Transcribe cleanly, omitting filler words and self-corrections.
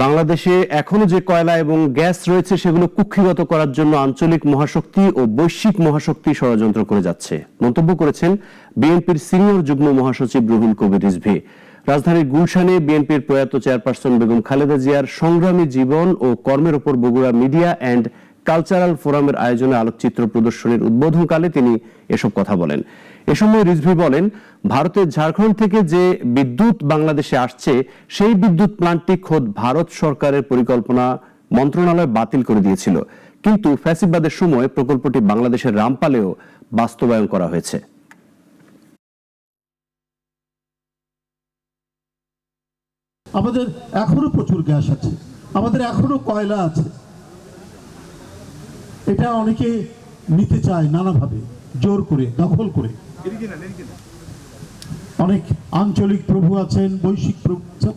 বাংলাদেশে এখনো যে কয়লা এবং গ্যাস রয়েছে সেগুলো কুক্ষিগত করার জন্য আঞ্চলিক মহাশক্তি ও বৈশ্বিক মহাশক্তি ষড়যন্ত্র করে যাচ্ছে মন্তব্য করেছেন বিএনপির সিনিয়র যুগ্ম মহাসচিব রুহুল কবির রিজভী। রাজধানীর গুলশানে বিএনপির প্রয়াত চেয়ারপারসন বেগম খালেদা জিয়ার সংগ্রামী জীবন ও কর্মের ওপর বগুড়া মিডিয়া অ্যান্ড কালচারাল ফোরামের আয়োজনে আলোকচিত্র প্রদর্শনীর উদ্বোধনকালে তিনি এসব কথা বলেন। এ সময় রিজভী বলেন, ভারতের ঝাড়খণ্ড থেকে যে বিদ্যুৎ বাংলাদেশে আসছে সেই বিদ্যুৎ প্ল্যান্টটি খোদ ভারত সরকারের পরিকল্পনা মন্ত্রণালয় বাতিল করে দিয়েছিল, কিন্তু ফ্যাসিবাদের সময় প্রকল্পটি বাংলাদেশের রামপালেও বাস্তবায়ন করা হয়েছে। আমাদের এখনো প্রচুর গ্যাস আছে, আমাদের এখনো কয়লা আছে। এটা অনেকে নিতে চায় নানাভাবে, জোর করে, দখল করে। অনেক আঞ্চলিক প্রভু আছেন, বৈশ্বিক প্রভু আছেন।